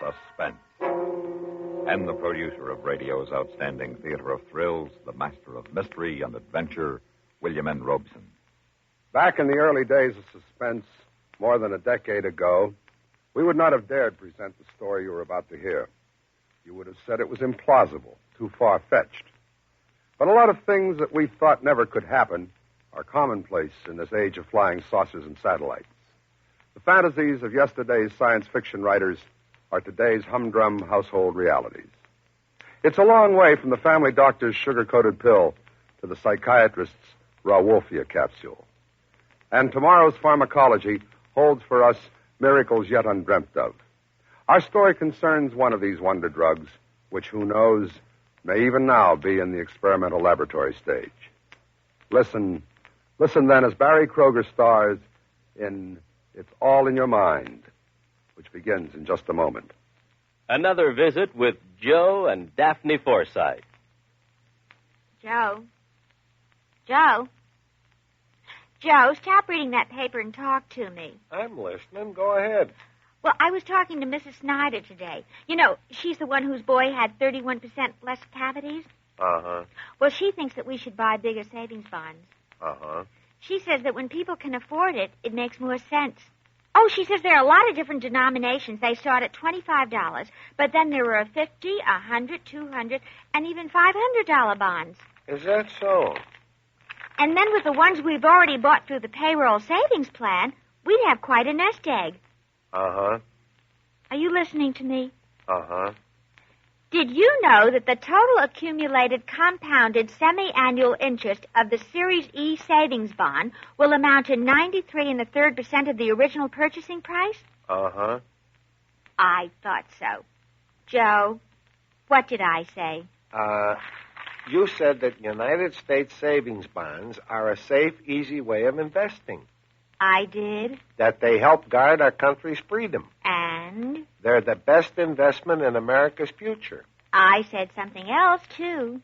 Suspense. And the producer of radio's outstanding theater of thrills, the master of mystery and adventure, William N. Robeson. Back in the early days of Suspense, more than a decade ago, we would not have dared present the story you were about to hear. You would have said it was implausible, too far-fetched. But a lot of things that we thought never could happen are commonplace in this age of flying saucers and satellites. The fantasies of yesterday's science fiction writers are today's humdrum household realities. It's a long way from the family doctor's sugar-coated pill to the psychiatrist's Rauwolfia capsule. And tomorrow's pharmacology holds for us miracles yet undreamt of. Our story concerns one of these wonder drugs, which, who knows, may even now be in the experimental laboratory stage. Listen then as Barry Kroger stars in It's All in Your Mind, which begins in just a moment. Another visit with Joe and Daphne Forsythe. Joe? Joe, stop reading that paper and talk to me. I'm listening. Go ahead. Well, I was talking to Mrs. Snyder today. You know, she's the one whose boy had 31% less cavities. Uh-huh. Well, she thinks that we should buy bigger savings bonds. Uh-huh. She says that when people can afford it, it makes more sense. Oh, she says there are a lot of different denominations. They start at $25, but then there are $50, $100, $200, and even $500 bonds. Is that so? And then with the ones we've already bought through the payroll savings plan, we'd have quite a nest egg. Uh-huh. Are you listening to me? Uh-huh. Did you know that the total accumulated compounded semi-annual interest of the Series E savings bond will amount to 93 1/3% of the original purchasing price? Uh-huh. I thought so. Joe, what did I say? You said that United States savings bonds are a safe, easy way of investing. I did. That they help guard our country's freedom. And? They're the best investment in America's future. I said something else, too.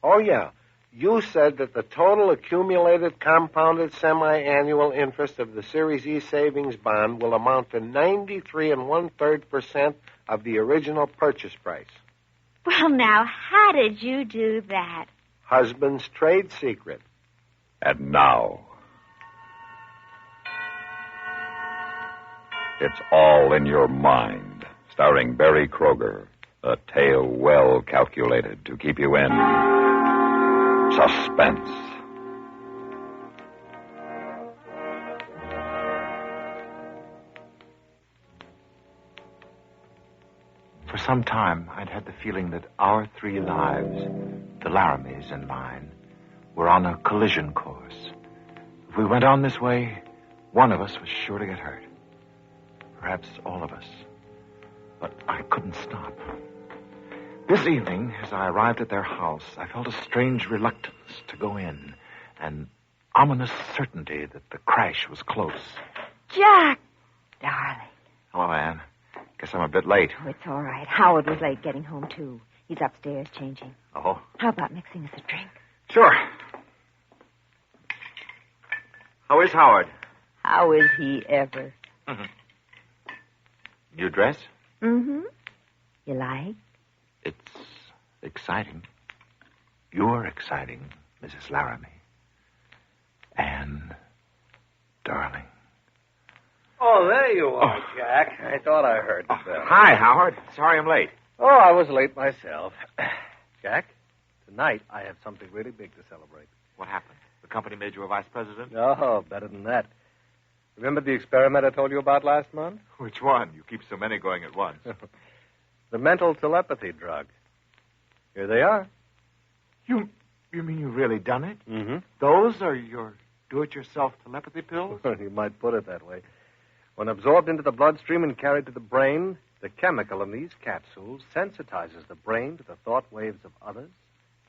Oh, yeah. You said that the total accumulated compounded semi-annual interest of the Series E savings bond will amount to 93 1/3% of the original purchase price. Well, now, how did you do that? Husband's trade secret. And now, It's All in Your Mind, starring Barry Kroger, a tale well calculated to keep you in suspense. For some time, I'd had the feeling that our three lives, the Laramie's and mine, were on a collision course. If we went on this way, one of us was sure to get hurt. Perhaps all of us. But I couldn't stop. This evening, as I arrived at their house, I felt a strange reluctance to go in, an ominous certainty that the crash was close. Jack! Darling. Hello, Anne. Guess I'm a bit late. Oh, it's all right. Howard was late getting home, too. He's upstairs changing. Oh? How about mixing us a drink? Sure. How is Howard? How is he ever? Mm-hmm. New dress? Mm-hmm. You like? It's exciting. You're exciting, Mrs. Laramie. Anne, darling. Oh, there you are, Jack. I thought I heard the bell. Hi, Howard. Sorry I'm late. Oh, I was late myself. Jack, tonight I have something really big to celebrate. What happened? The company made you a vice president? Oh, better than that. Remember the experiment I told you about last month? Which one? You keep so many going at once. The mental telepathy drug. Here they are. You mean you've really done it? Mm-hmm. Those are your do-it-yourself telepathy pills? You might put it that way. When absorbed into the bloodstream and carried to the brain, the chemical in these capsules sensitizes the brain to the thought waves of others,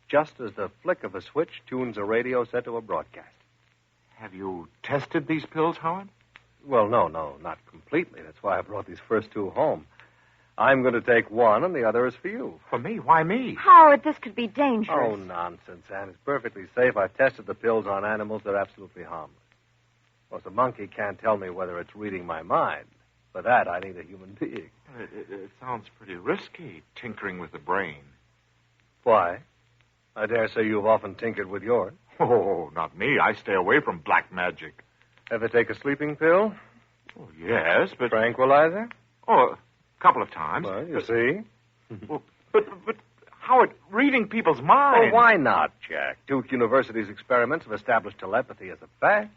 just as the flick of a switch tunes a radio set to a broadcast. Have you tested these pills, Howard? Well, no, not completely. That's why I brought these first two home. I'm going to take one, and the other is for you. For me? Why me? Howard, this could be dangerous. Oh, nonsense, Anne. It's perfectly safe. I've tested the pills on animals. They're absolutely harmless. Of course, a monkey can't tell me whether it's reading my mind. For that, I need a human being. It sounds pretty risky, tinkering with the brain. Why? I dare say you've often tinkered with yours. Oh, not me. I stay away from black magic. Ever take a sleeping pill? Oh, yes, but... Tranquilizer? Oh, a couple of times. Well, you see. Well, but Howard, reading people's minds... Oh, why not, Jack? Duke University's experiments have established telepathy as a fact.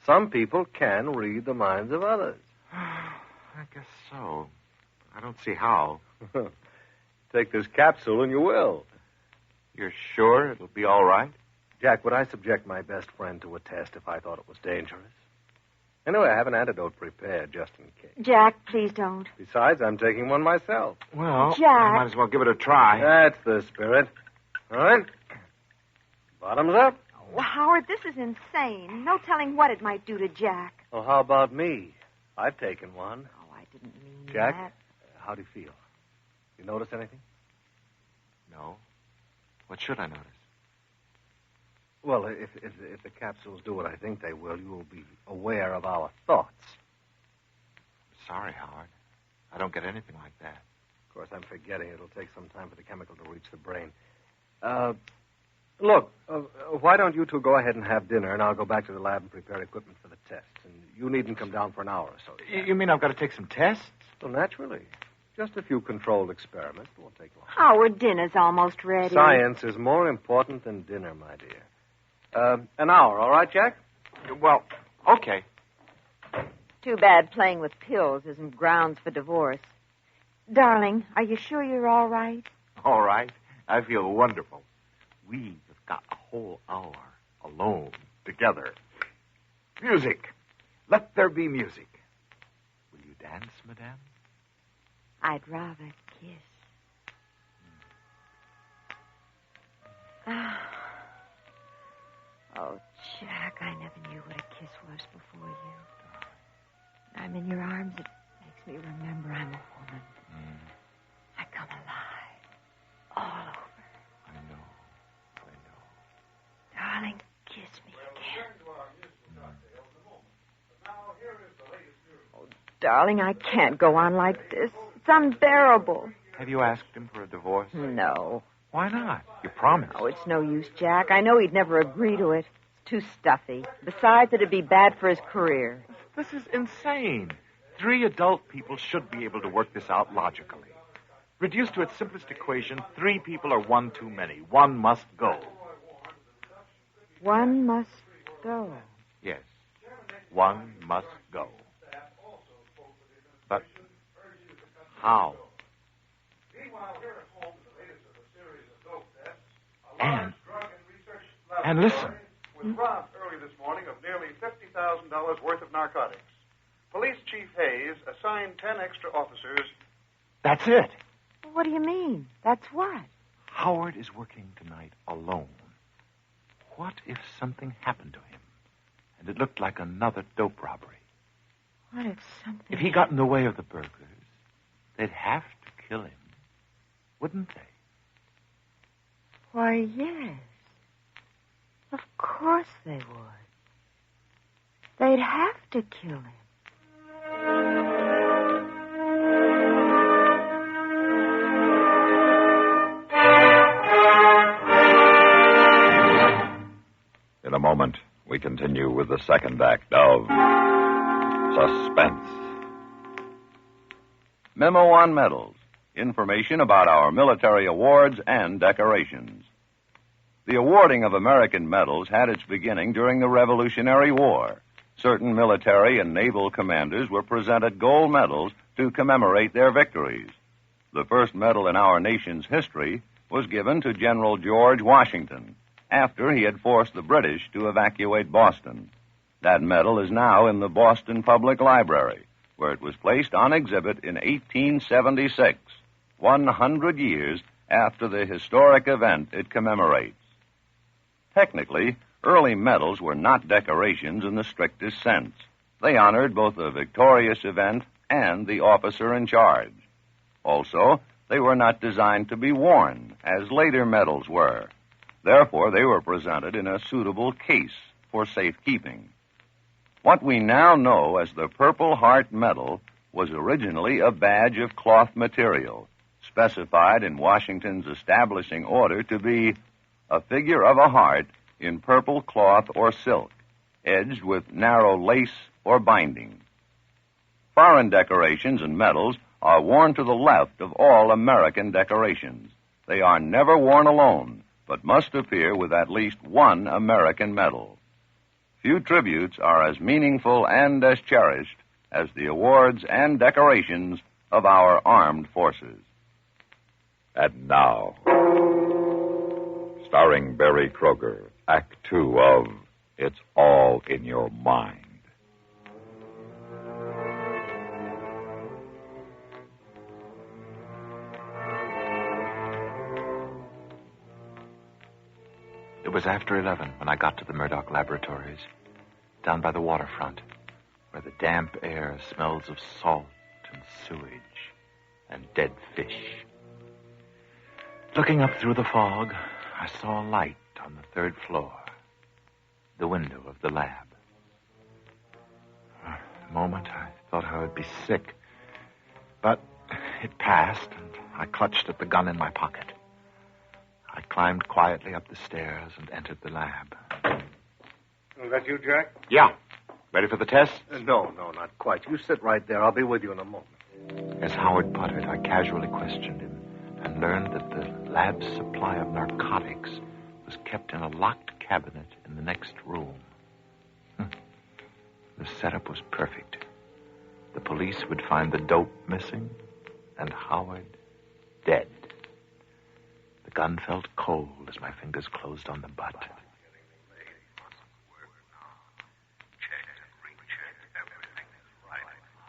Some people can read the minds of others. I guess so. I don't see how. Take this capsule and you will. You're sure it'll be all right? Jack, would I subject my best friend to a test if I thought it was dangerous? Anyway, I have an antidote prepared just in case. Jack, please don't. Besides, I'm taking one myself. Well, Jack. I might as well give it a try. That's the spirit. All right. Bottoms up. Oh, Howard, this is insane. No telling what it might do to Jack. Well, how about me? I've taken one. Oh, I didn't mean Jack, that. how do you feel? You notice anything? No. What should I notice? Well, if the capsules do what I think they will, you will be aware of our thoughts. Sorry, Howard. I don't get anything like that. Of course, I'm forgetting. It'll take some time for the chemical to reach the brain. Look, why don't you two go ahead and have dinner, and I'll go back to the lab and prepare equipment for the tests. And you needn't come down for an hour or so. You mean I've got to take some tests? Well, naturally. Just a few controlled experiments. It won't take long. Howard, dinner's almost ready. Science is more important than dinner, my dear. An hour, all right, Jack? Well, okay. Too bad playing with pills isn't grounds for divorce. Darling, are you sure you're all right? All right. I feel wonderful. We've got a whole hour alone together. Music. Let there be music. Will you dance, madame? I'd rather kiss. Oh, Jack, I never knew what a kiss was before you. When I'm in your arms, it makes me remember I'm a woman. I come alive. All over. I know. Darling, kiss me again. Oh, darling, I can't go on like this. It's unbearable. Have you asked him for a divorce? No. Why not? You promised. Oh, it's no use, Jack. I know he'd never agree to it. It's too stuffy. Besides, it'd be bad for his career. This is insane. 3 adult people should be able to work this out logically. Reduced to its simplest equation, 3 people are one too many. One must go. One must go. Yes. One must go. But how? And listen. Was robbed early this morning of nearly $50,000 worth of narcotics. Police Chief Hayes assigned 10 extra officers. That's it. What do you mean? That's what? Howard is working tonight alone. What if something happened to him and it looked like another dope robbery? What if something... If he got in the way of the burglars, they'd have to kill him, wouldn't they? Why, yes. Of course they would. They'd have to kill him. In a moment, we continue with the second act of Suspense. Memo on medals. Information about our military awards and decorations. The awarding of American medals had its beginning during the Revolutionary War. Certain military and naval commanders were presented gold medals to commemorate their victories. The first medal in our nation's history was given to General George Washington after he had forced the British to evacuate Boston. That medal is now in the Boston Public Library, where it was placed on exhibit in 1876, 100 years after the historic event it commemorates. Technically, early medals were not decorations in the strictest sense. They honored both the victorious event and the officer in charge. Also, they were not designed to be worn, as later medals were. Therefore, they were presented in a suitable case for safekeeping. What we now know as the Purple Heart Medal was originally a badge of cloth material, specified in Washington's establishing order to be a figure of a heart in purple cloth or silk, edged with narrow lace or binding. Foreign decorations and medals are worn to the left of all American decorations. They are never worn alone, but must appear with at least one American medal. Few tributes are as meaningful and as cherished as the awards and decorations of our armed forces. And now, starring Barry Kroger, Act Two of It's All in Your Mind. It was after 11 when I got to the Murdoch Laboratories, down by the waterfront, where the damp air smells of salt and sewage and dead fish. Looking up through the fog, I saw a light on the third floor, the window of the lab. For a moment, I thought I would be sick, but it passed, and I clutched at the gun in my pocket. I climbed quietly up the stairs and entered the lab. Is that you, Jack? Yeah. Ready for the test? No, not quite. You sit right there. I'll be with you in a moment. As Howard puttered, I casually questioned him and learned that the lab's supply of narcotics was kept in a locked cabinet in the next room. The setup was perfect. The police would find the dope missing and Howard dead. The gun felt cold as my fingers closed on the butt.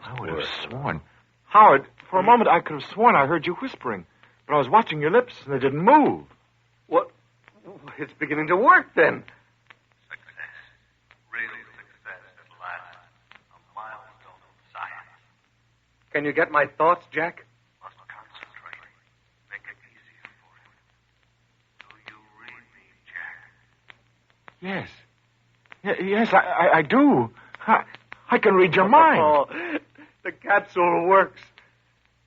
I would have sworn. Howard, for a moment I could have sworn I heard you whispering, but I was watching your lips and they didn't move. What? It's beginning to work then. Success. Real success at last. A milestone of science. Can you get my thoughts, Jack? Must concentrate. Make it easier for him. Do you read me, Jack? Yes, I do. I can read your mind. Oh, the capsule works.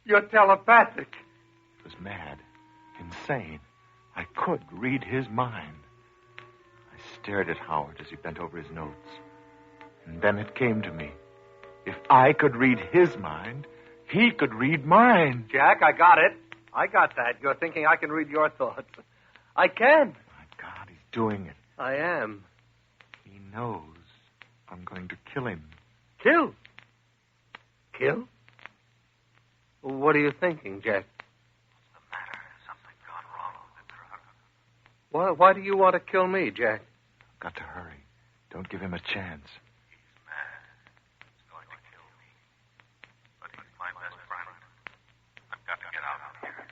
You're telepathic. It was mad, insane. I could read his mind. I stared at Howard as he bent over his notes. And then it came to me. If I could read his mind, he could read mine. Jack, I got it. I got that. You're thinking I can read your thoughts. I can. My God, he's doing it. I am. He knows I'm going to kill him. Kill? Kill? What are you thinking, Jack? What's the matter? Has something gone wrong with the drug? Why do you want to kill me, Jack? I've got to hurry. Don't give him a chance. He's mad. He's going to kill me. But he's my best friend. I've got to get out of here.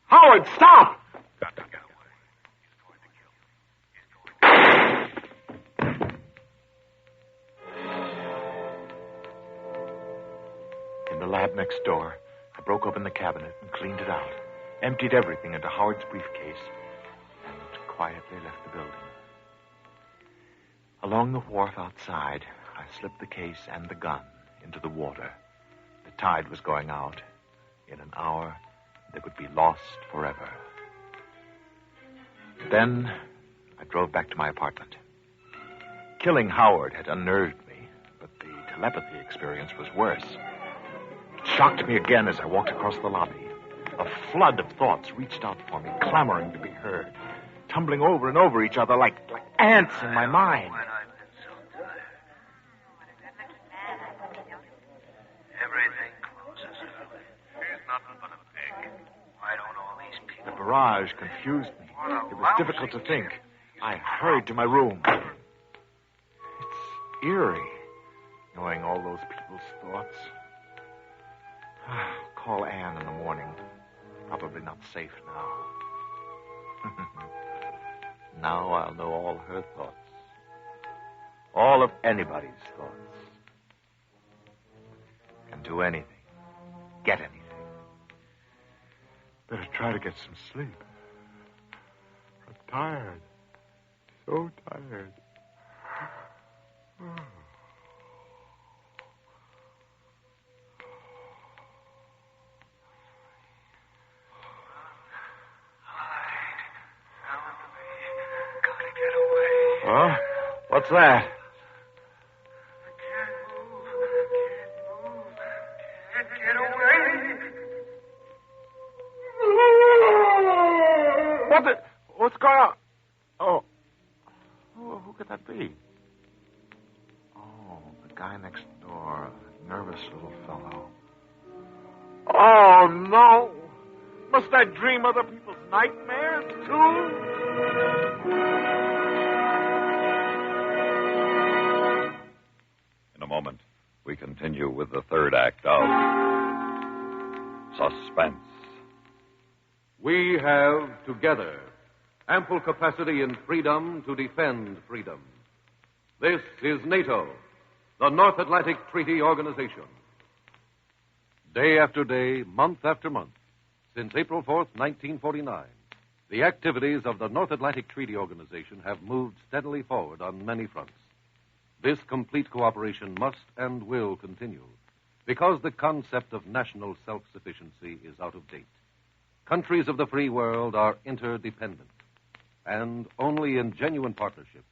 Howard, stop! Got to get away. He's going to kill me. He's going to... In the lab next door, I broke open the cabinet and cleaned it out, emptied everything into Howard's briefcase, and quietly left the building. Along the wharf outside, I slipped the case and the gun into the water. The tide was going out. In an hour, they would be lost forever. Then, I drove back to my apartment. Killing Howard had unnerved me, but the telepathy experience was worse. It shocked me again as I walked across the lobby. A flood of thoughts reached out for me, clamoring to be heard, tumbling over and over each other like ants in my mind. When I've been so tired. Everything closes early. He's nothing but a pig. Why don't all these people... The barrage confused me. It was difficult to think. I hurried to my room. It's eerie, knowing all those people's thoughts. I'll call Anne in the morning. Probably not safe now. Now I'll know all her thoughts. All of anybody's thoughts. Can do anything. Get anything. Better try to get some sleep. I'm tired. So tired. What's that? Get away! What's going on? Oh, who could that be? Oh, the guy next door. A nervous little fellow. Oh, no. Must I dream other people's nightmares, too? In a moment, we continue with the third act of Suspense. We have, together, ample capacity and freedom to defend freedom. This is NATO, the North Atlantic Treaty Organization. Day after day, month after month, since April 4th, 1949, the activities of the North Atlantic Treaty Organization have moved steadily forward on many fronts. This complete cooperation must and will continue because the concept of national self-sufficiency is out of date. Countries of the free world are interdependent, and only in genuine partnership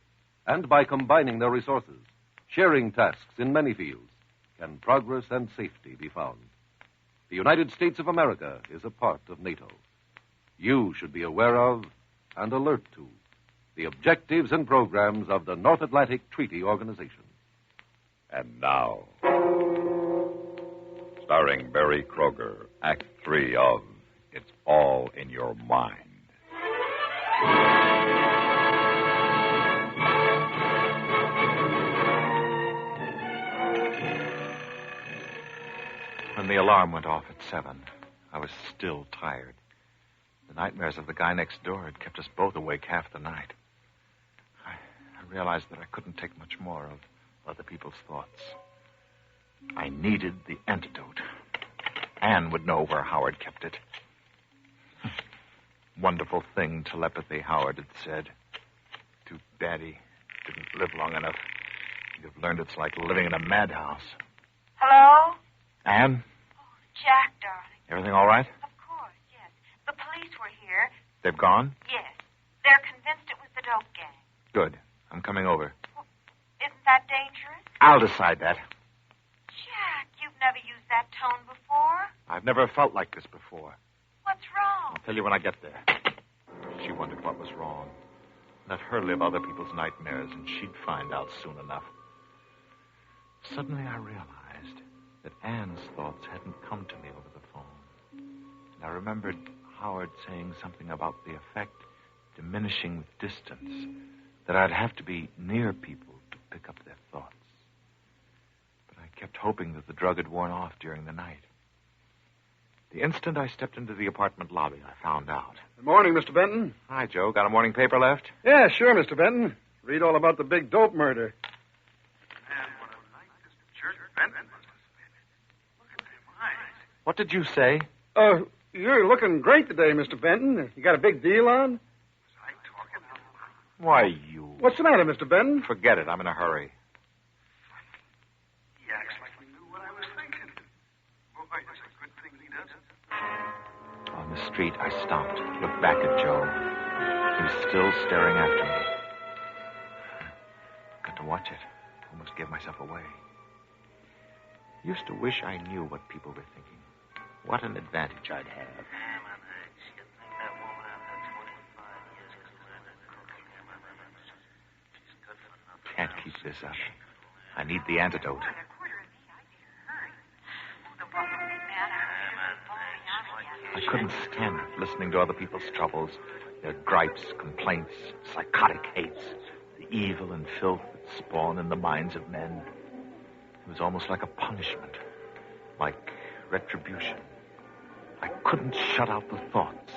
and by combining their resources, sharing tasks in many fields, can progress and safety be found. The United States of America is a part of NATO. You should be aware of and alert to the objectives and programs of the North Atlantic Treaty Organization. And now, starring Barry Kroger, Act 3 of It's All in Your Mind. When the alarm went off at 7, I was still tired. The nightmares of the guy next door had kept us both awake half the night. I realized that I couldn't take much more of other people's thoughts. I needed the antidote. Anne would know where Howard kept it. Wonderful thing, telepathy, Howard had said. Too bad he didn't live long enough. He'd have learned it's like living in a madhouse. Hello? Anne? Oh, Jack, darling. Everything all right? Of course, yes. The police were here. They've gone? Yes. They're convinced it was the dope gang. Good. I'm coming over. Well, isn't that dangerous? I'll decide that. Jack, you've never used that tone before. I've never felt like this before. What's wrong? I'll tell you when I get there. She wondered what was wrong. Let her live other people's nightmares, and she'd find out soon enough. Suddenly I realized that Anne's thoughts hadn't come to me over the phone. And I remembered Howard saying something about the effect diminishing with distance, that I'd have to be near people to pick up their thoughts. But I kept hoping that the drug had worn off during the night. The instant I stepped into the apartment lobby, I found out. Good morning, Mr. Benton. Hi, Joe. Got a morning paper left? Yeah, sure, Mr. Benton. Read all about the big dope murder. Man, what a night this church Benton must have spent. Look at them eyes. What did you say? You're looking great today, Mr. Benton. You got a big deal on? Was I talking out loud? Why, you... What's the matter, Mr. Benton? Forget it. I'm in a hurry. He acts like he knew what I was thinking. Boy, it's a good thing he doesn't. On the street, I stopped, looked back at Joe. He was still staring after me. Got to watch it. Almost gave myself away. Used to wish I knew what people were thinking. What an advantage I'd have. Can't keep this up. I need the antidote. I couldn't stand it, listening to other people's troubles, their gripes, complaints, psychotic hates, the evil and filth that spawn in the minds of men. It was almost like a punishment, like retribution. I couldn't shut out the thoughts.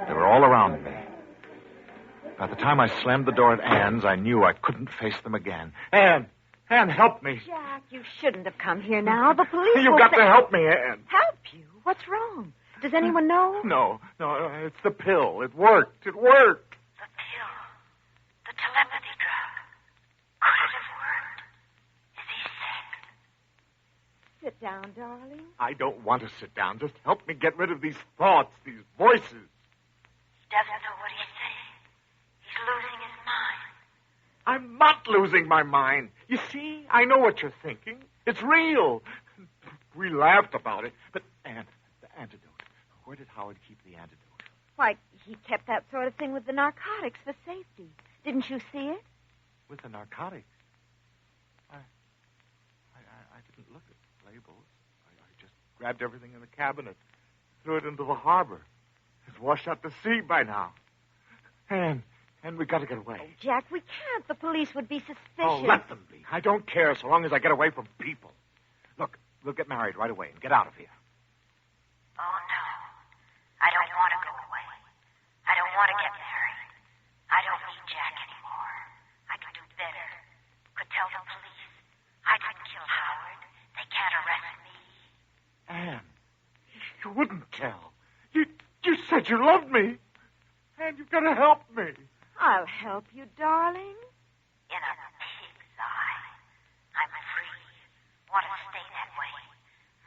They were all around me. By the time I slammed the door at Anne's, I knew I couldn't face them again. Anne, help me. Jack, you shouldn't have come here now. The police You've will got say... to help me, Anne. Help you? What's wrong? Does anyone know? No, it's the pill. It worked. The pill. The telepathy drug. Could it have worked? Is he sick? Sit down, darling. I don't want to sit down. Just help me get rid of these thoughts, these voices. He doesn't know what he's saying. He's losing his mind. I'm not losing my mind. You see, I know what you're thinking. It's real. We laughed about it. But, Anne, the antidote. Where did Howard keep the antidote? Why, he kept that sort of thing with the narcotics for safety. Didn't you see it? With the narcotics? I didn't look at the labels. I just grabbed everything in the cabinet, threw it into the harbor. It's washed out to sea by now. And we got to get away. Oh, Jack, we can't. The police would be suspicious. Oh, let them be. I don't care so long as I get away from people. Look, we'll get married right away and get out of here. Oh, no. I don't want to go away. I don't want to get married. I don't need Jack anymore. I can do better. Could tell the police. I didn't kill Howard. They can't arrest me. Anne, you wouldn't tell. You said you loved me. Anne, you've got to help me. I'll help you, darling. In a pig's eye. I'm free. Want to stay that way.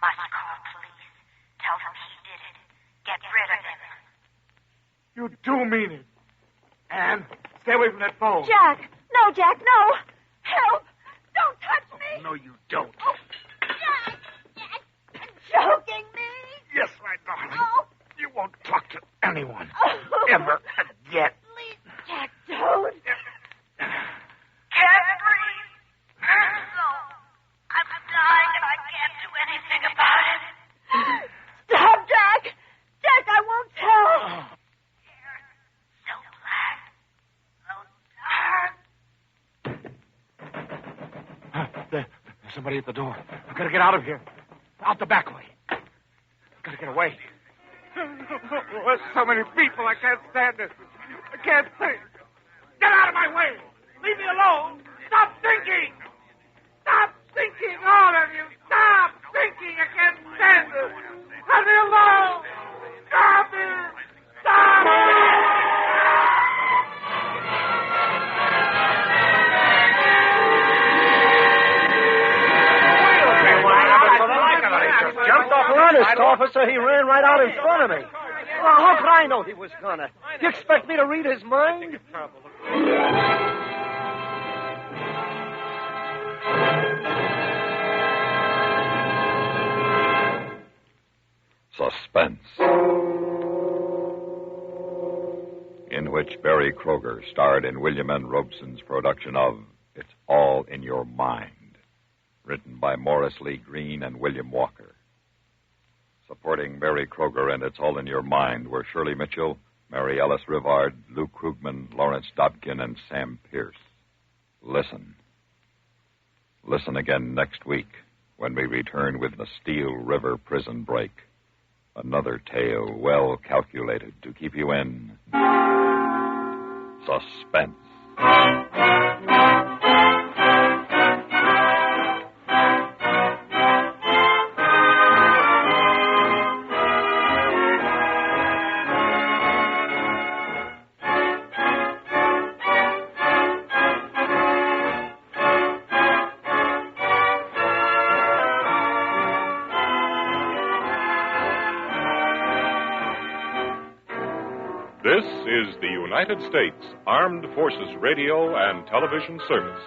Must call police. Tell them he did it. Get rid of him. You do mean it. Anne, stay away from that phone. Jack! No, Jack, no! Help! Don't touch me! No, you don't. Oh, Jack! Jack! Choking me! Yes, my darling. Oh. You won't talk to anyone. Ever again. Please, Jack, don't. Can't breathe. Hurts so. I'm dying and I can't do anything about it. Stop, Jack! Jack, I won't tell. Hair so black. So dark. There's somebody at the door. I've got to get out of here. Out the back way. I've got to get away. There's so many people. I can't stand it. I can't think. Get out of my way. Leave me alone. Stop thinking. Stop thinking, all of you. Stop thinking. I can't stand it. Let me alone. Stop it. Stop it. Jumped off an honest officer. He ran right out in front of me. Well, how could I know he was gonna? You expect me to read his mind? Suspense, in which Barry Kroger starred in William N. Robeson's production of It's All in Your Mind, written by Morris Lee Green and William Walker. Supporting Barry Kroger and It's All in Your Mind were Shirley Mitchell, Mary Ellis Rivard, Lou Krugman, Lawrence Dobkin, and Sam Pierce. Listen. Listen again next week when we return with the Steel River Prison Break. Another tale well calculated to keep you in suspense. This is the United States Armed Forces Radio and Television Service.